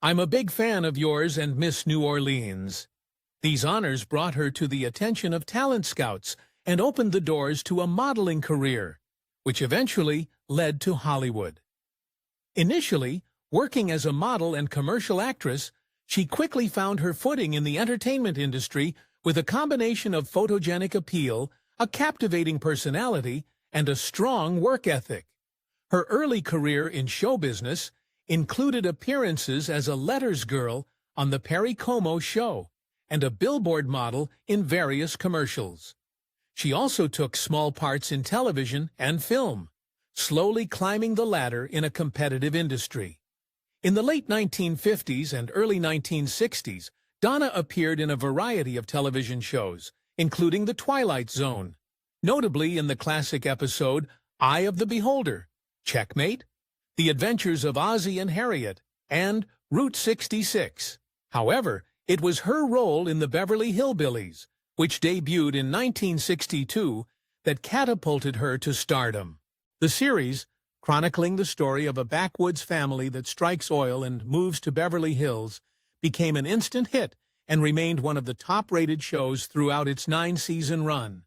I'm a big fan of yours and Miss New Orleans." These honors brought her to the attention of talent scouts and opened the doors to a modeling career, which eventually led to Hollywood. Initially, working as a model and commercial actress, she quickly found her footing in the entertainment industry with a combination of photogenic appeal, a captivating personality, and a strong work ethic. Her early career in show business included appearances as a letters girl on The Perry Como Show and a billboard model in various commercials. She also took small parts in television and film, slowly climbing the ladder in a competitive industry. In the late 1950s and early 1960s, Donna appeared in a variety of television shows, including The Twilight Zone, notably in the classic episode Eye of the Beholder, Checkmate, The Adventures of Ozzie and Harriet, and Route 66. However, it was her role in the Beverly Hillbillies, which debuted in 1962, that catapulted her to stardom. The series, chronicling the story of a backwoods family that strikes oil and moves to Beverly Hills, became an instant hit and remained one of the top-rated shows throughout its 9-season run.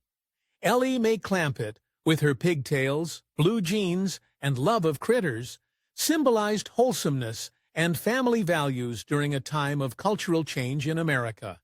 Ellie May Clampett, with her pigtails, blue jeans, and love of critters, symbolized wholesomeness and family values during a time of cultural change in America.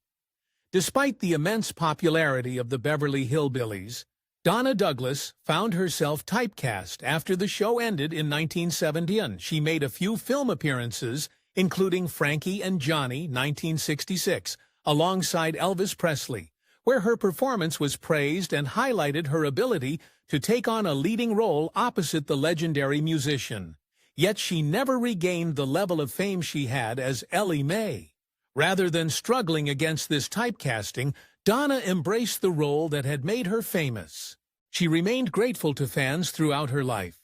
Despite the immense popularity of the Beverly Hillbillies, Donna Douglas found herself typecast after the show ended in 1971. She made a few film appearances, including Frankie and Johnny, 1966, alongside Elvis Presley, where her performance was praised and highlighted her ability to take on a leading role opposite the legendary musician. Yet she never regained the level of fame she had as Ellie May. Rather than struggling against this typecasting, Donna embraced the role that had made her famous. She remained grateful to fans throughout her life,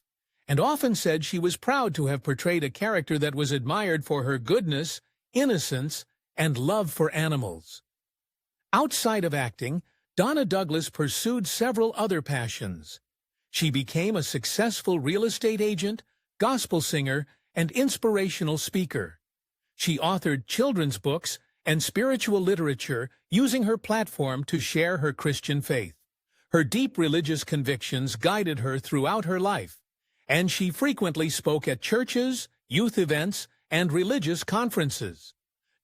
and often said she was proud to have portrayed a character that was admired for her goodness, innocence, and love for animals. Outside of acting, Donna Douglas pursued several other passions. She became a successful real estate agent, gospel singer, and inspirational speaker. She authored children's books and spiritual literature, using her platform to share her Christian faith. Her deep religious convictions guided her throughout her life, and she frequently spoke at churches, youth events, and religious conferences.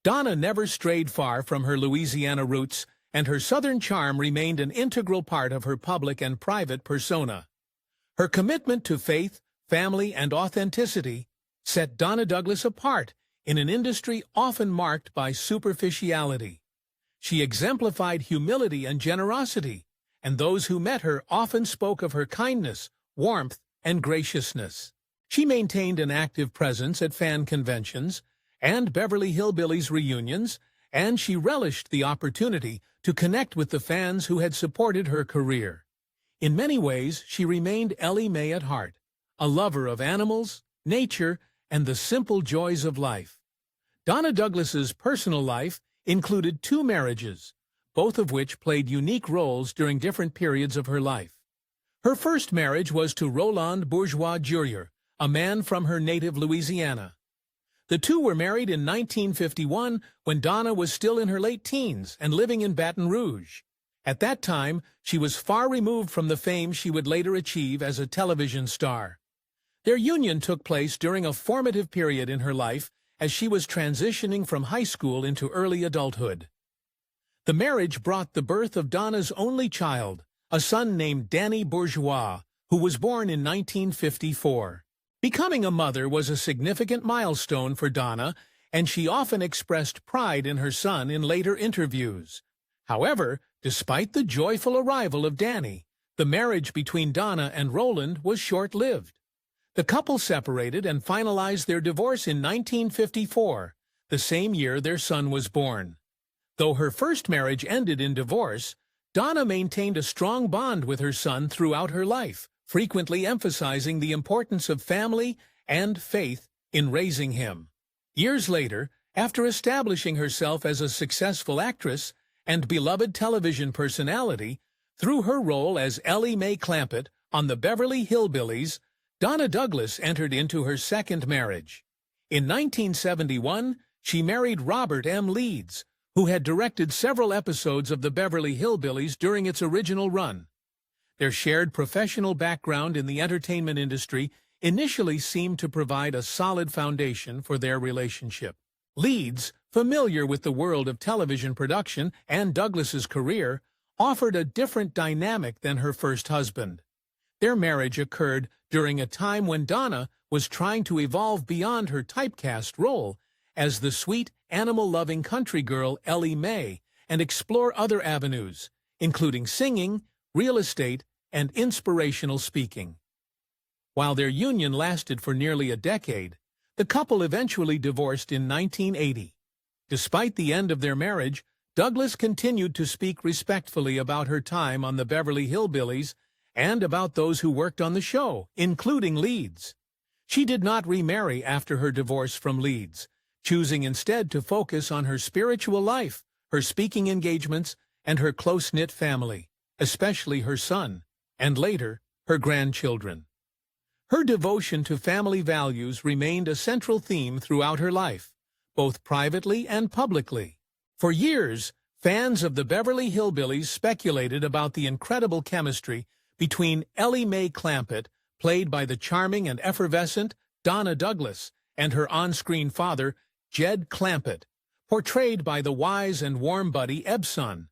Donna never strayed far from her Louisiana roots, and her Southern charm remained an integral part of her public and private persona. Her commitment to faith, family, and authenticity set Donna Douglas apart in an industry often marked by superficiality. She exemplified humility and generosity, and those who met her often spoke of her kindness, warmth, and graciousness. She maintained an active presence at fan conventions and Beverly Hillbillies reunions, and she relished the opportunity to connect with the fans who had supported her career. In many ways, she remained Ellie May at heart, a lover of animals, nature, and the simple joys of life. Donna Douglas's personal life included 2 marriages, both of which played unique roles during different periods of her life. Her first marriage was to Roland Bourgeois Jr., a man from her native Louisiana. The two were married in 1951 when Donna was still in her late teens and living in Baton Rouge. At that time, she was far removed from the fame she would later achieve as a television star. Their union took place during a formative period in her life as she was transitioning from high school into early adulthood. The marriage brought the birth of Donna's only child, a son named Danny Bourgeois, who was born in 1954. Becoming a mother was a significant milestone for Donna, and she often expressed pride in her son in later interviews. However, despite the joyful arrival of Danny, the marriage between Donna and Roland was short-lived. The couple separated and finalized their divorce in 1954, the same year their son was born. Though her first marriage ended in divorce, Donna maintained a strong bond with her son throughout her life, frequently emphasizing the importance of family and faith in raising him. Years later, after establishing herself as a successful actress and beloved television personality, through her role as Ellie May Clampett on the Beverly Hillbillies, Donna Douglas entered into her second marriage. In 1971, she married Robert M. Leeds, who had directed several episodes of the Beverly Hillbillies during its original run. Their shared professional background in the entertainment industry initially seemed to provide a solid foundation for their relationship. Leeds, familiar with the world of television production and Douglas's career, offered a different dynamic than her first husband. Their marriage occurred during a time when Donna was trying to evolve beyond her typecast role as the sweet, animal-loving country girl Ellie May and explore other avenues, including singing, real estate, and inspirational speaking. While their union lasted for nearly a decade, the couple eventually divorced in 1980. Despite the end of their marriage, Douglas continued to speak respectfully about her time on the Beverly Hillbillies and about those who worked on the show, including Leeds. She did not remarry after her divorce from Leeds, choosing instead to focus on her spiritual life, her speaking engagements, and her close-knit family, especially her son, and later, her grandchildren. Her devotion to family values remained a central theme throughout her life, both privately and publicly. For years, fans of the Beverly Hillbillies speculated about the incredible chemistry between Ellie May Clampett, played by the charming and effervescent Donna Douglas, and her on-screen father, Jed Clampett, portrayed by the wise and warm Buddy Ebsen.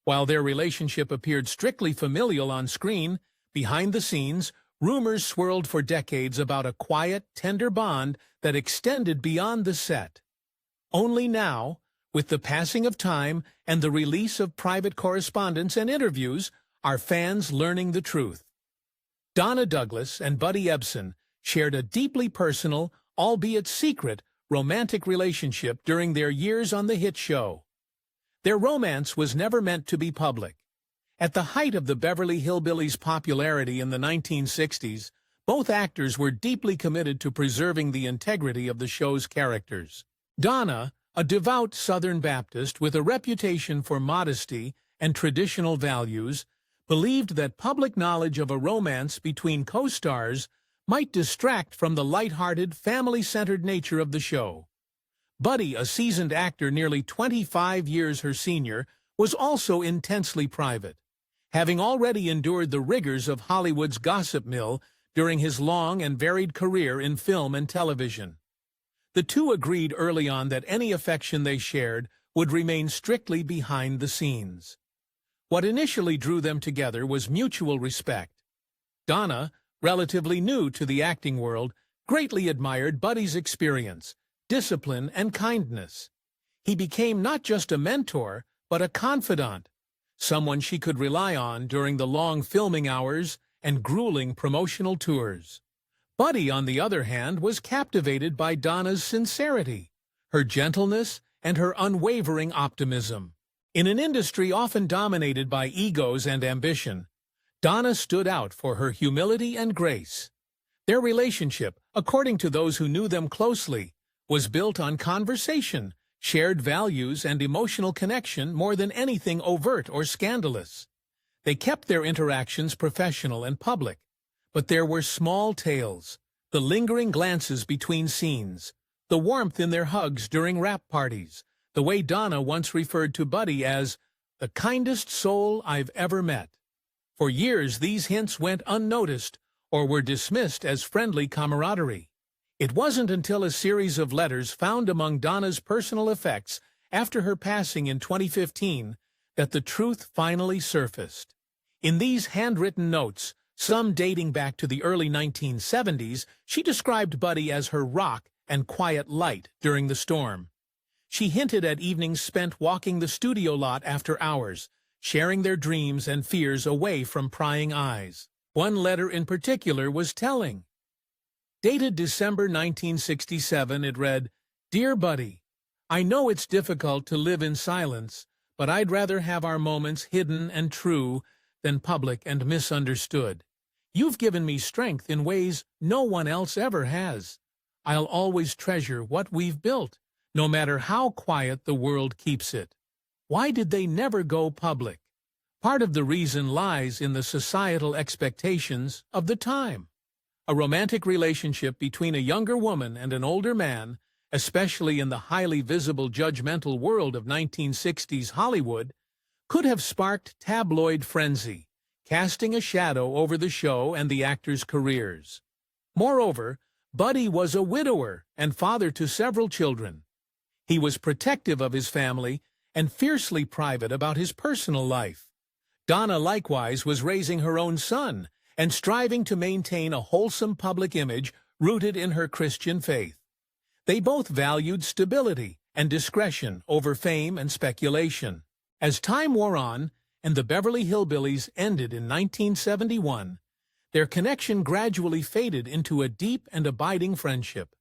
While their relationship appeared strictly familial on screen, behind the scenes, rumors swirled for decades about a quiet, tender bond that extended beyond the set. Only now, with the passing of time and the release of private correspondence and interviews, are fans learning the truth. Donna Douglas and Buddy Ebsen shared a deeply personal, albeit secret, romantic relationship during their years on the hit show. Their romance was never meant to be public. At the height of the Beverly Hillbillies' popularity in the 1960s, both actors were deeply committed to preserving the integrity of the show's characters. Donna, a devout Southern Baptist with a reputation for modesty and traditional values, believed that public knowledge of a romance between co-stars might distract from the light-hearted, family-centered nature of the show. Buddy, a seasoned actor nearly 25 years her senior, was also intensely private, having already endured the rigors of Hollywood's gossip mill during his long and varied career in film and television. The two agreed early on that any affection they shared would remain strictly behind the scenes. What initially drew them together was mutual respect. Donna, relatively new to the acting world, greatly admired Buddy's experience, discipline, and kindness. He became not just a mentor, but a confidant, someone she could rely on during the long filming hours and grueling promotional tours. Buddy, on the other hand, was captivated by Donna's sincerity, her gentleness, and her unwavering optimism. In an industry often dominated by egos and ambition, Donna stood out for her humility and grace. Their relationship, according to those who knew them closely, was built on conversation, shared values, and emotional connection more than anything overt or scandalous. They kept their interactions professional and public, but there were small tales, the lingering glances between scenes, the warmth in their hugs during rap parties, the way Donna once referred to Buddy as the kindest soul I've ever met. For years, these hints went unnoticed or were dismissed as friendly camaraderie. It wasn't until a series of letters found among Donna's personal effects after her passing in 2015 that the truth finally surfaced. In these handwritten notes, some dating back to the early 1970s, she described Buddy as her rock and quiet light during the storm. She hinted at evenings spent walking the studio lot after hours, sharing their dreams and fears away from prying eyes. One letter in particular was telling. Dated December 1967, it read, "Dear Buddy, I know it's difficult to live in silence, but I'd rather have our moments hidden and true than public and misunderstood. You've given me strength in ways no one else ever has. I'll always treasure what we've built, no matter how quiet the world keeps it." Why did they never go public? Part of the reason lies in the societal expectations of the time. A romantic relationship between a younger woman and an older man especially in the highly visible judgmental world of 1960s Hollywood, could have sparked tabloid frenzy, casting a shadow over the show and the actors' careers. Moreover, Buddy was a widower and father to several children. He was protective of his family and fiercely private about his personal life. Donna likewise was raising her own son and striving to maintain a wholesome public image rooted in her Christian faith. They both valued stability and discretion over fame and speculation. As time wore on and the Beverly Hillbillies ended in 1971, their connection gradually faded into a deep and abiding friendship.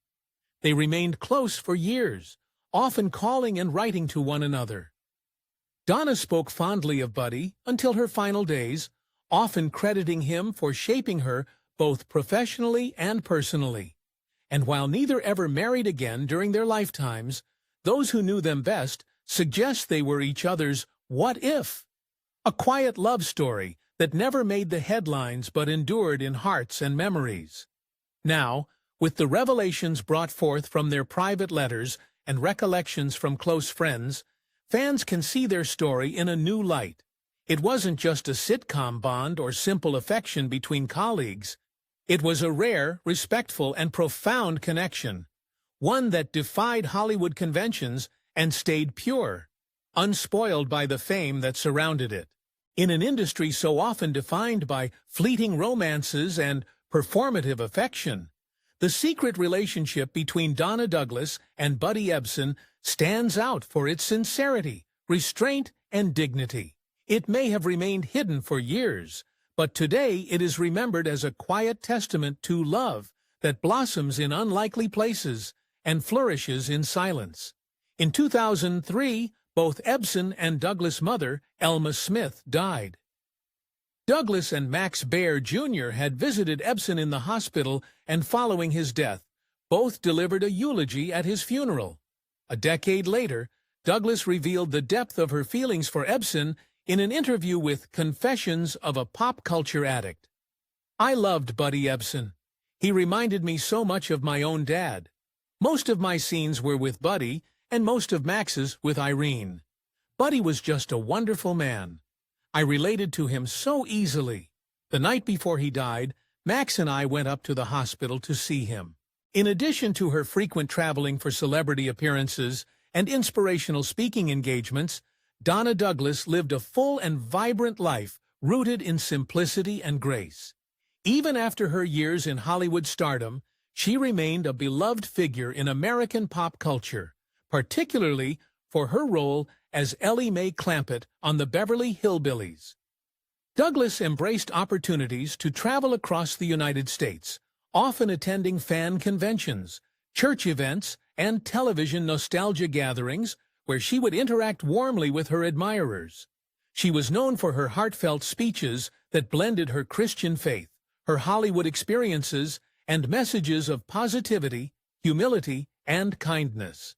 They remained close for years, often calling and writing to one another. Donna spoke fondly of Buddy until her final days, often crediting him for shaping her both professionally and personally. And while neither ever married again during their lifetimes, those who knew them best suggest they were each other's what if? A quiet love story that never made the headlines but endured in hearts and memories. Now, with the revelations brought forth from their private letters and recollections from close friends, fans can see their story in a new light. It wasn't just a sitcom bond or simple affection between colleagues. It was a rare, respectful, and profound connection, one that defied Hollywood conventions and stayed pure, unspoiled by the fame that surrounded it. In an industry so often defined by fleeting romances and performative affection, the secret relationship between Donna Douglas and Buddy Ebsen stands out for its sincerity, restraint, and dignity. It may have remained hidden for years, but today it is remembered as a quiet testament to love that blossoms in unlikely places and flourishes in silence. In 2003, both Ebsen and Douglas' mother, Elma Smith, died. Douglas and Max Baer Jr. had visited Ebsen in the hospital, and following his death, both delivered a eulogy at his funeral. A decade later, Douglas revealed the depth of her feelings for Ebsen in an interview with Confessions of a Pop Culture Addict. "I loved Buddy Ebsen. He reminded me so much of my own dad. Most of my scenes were with Buddy, and most of Max's with Irene. Buddy was just a wonderful man. I related to him so easily. The night before he died, Max and I went up to the hospital to see him." In addition to her frequent traveling for celebrity appearances and inspirational speaking engagements, Donna Douglas lived a full and vibrant life rooted in simplicity and grace. Even after her years in Hollywood stardom, she remained a beloved figure in American pop culture, particularly for her role as Ellie May Clampett on the Beverly Hillbillies. Douglas embraced opportunities to travel across the United States, often attending fan conventions, church events, and television nostalgia gatherings where she would interact warmly with her admirers. She was known for her heartfelt speeches that blended her Christian faith, her Hollywood experiences, and messages of positivity, humility, and kindness.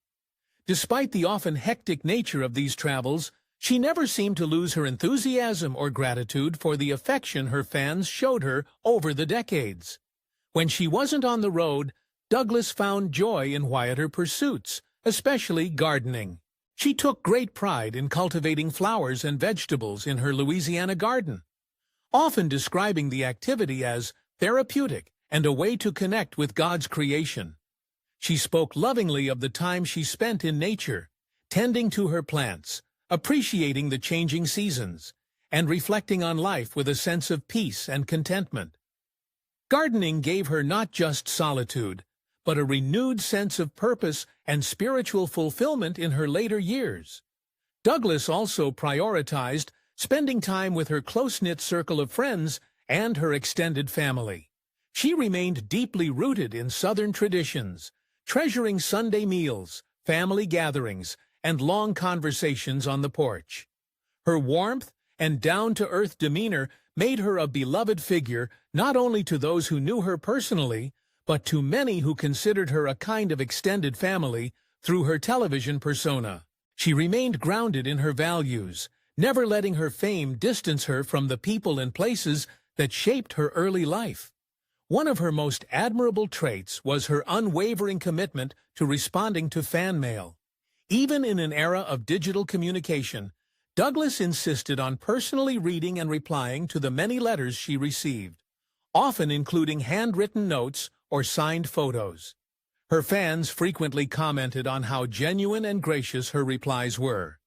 Despite the often hectic nature of these travels, she never seemed to lose her enthusiasm or gratitude for the affection her fans showed her over the decades. When she wasn't on the road, Douglas found joy in quieter pursuits, especially gardening. She took great pride in cultivating flowers and vegetables in her Louisiana garden, often describing the activity as therapeutic and a way to connect with God's creation. She spoke lovingly of the time she spent in nature, tending to her plants, appreciating the changing seasons, and reflecting on life with a sense of peace and contentment. Gardening gave her not just solitude, but a renewed sense of purpose and spiritual fulfillment in her later years. Douglas also prioritized spending time with her close-knit circle of friends and her extended family. She remained deeply rooted in Southern traditions, treasuring Sunday meals, family gatherings, and long conversations on the porch. Her warmth and down-to-earth demeanor made her a beloved figure not only to those who knew her personally, but to many who considered her a kind of extended family through her television persona. She remained grounded in her values, never letting her fame distance her from the people and places that shaped her early life. One of her most admirable traits was her unwavering commitment to responding to fan mail. Even in an era of digital communication, Douglas insisted on personally reading and replying to the many letters she received, often including handwritten notes or signed photos. Her fans frequently commented on how genuine and gracious her replies were,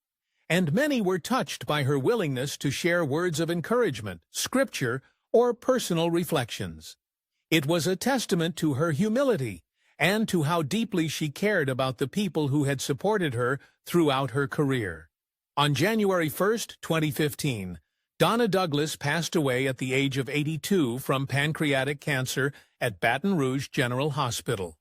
and many were touched by her willingness to share words of encouragement, scripture, or personal reflections. It was a testament to her humility and to how deeply she cared about the people who had supported her throughout her career. On January 1, 2015, Donna Douglas passed away at the age of 82 from pancreatic cancer at Baton Rouge General Hospital.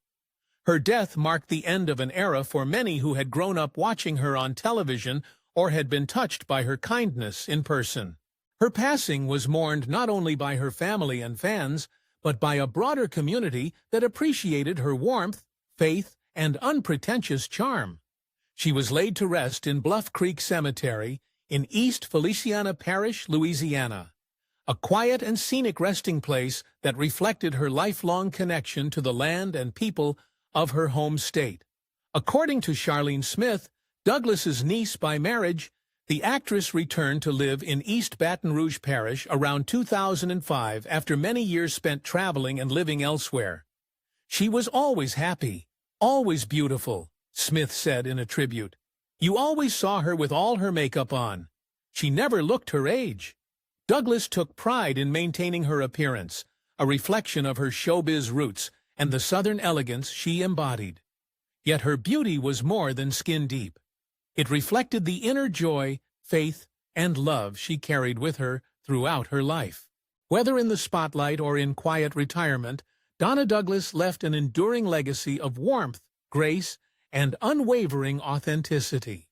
Her death marked the end of an era for many who had grown up watching her on television or had been touched by her kindness in person. Her passing was mourned not only by her family and fans, but by a broader community that appreciated her warmth, faith, and unpretentious charm. She was laid to rest in Bluff Creek Cemetery in East Feliciana Parish, Louisiana, a quiet and scenic resting place that reflected her lifelong connection to the land and people of her home state. According to Charlene Smith, Douglas's niece by marriage, the actress returned to live in East Baton Rouge Parish around 2005 after many years spent traveling and living elsewhere. "She was always happy, always beautiful," Smith said in a tribute. "You always saw her with all her makeup on. She never looked her age." Douglas took pride in maintaining her appearance, a reflection of her showbiz roots and the Southern elegance she embodied. Yet her beauty was more than skin deep. It reflected the inner joy, faith, and love she carried with her throughout her life. Whether in the spotlight or in quiet retirement, Donna Douglas left an enduring legacy of warmth, grace, and unwavering authenticity.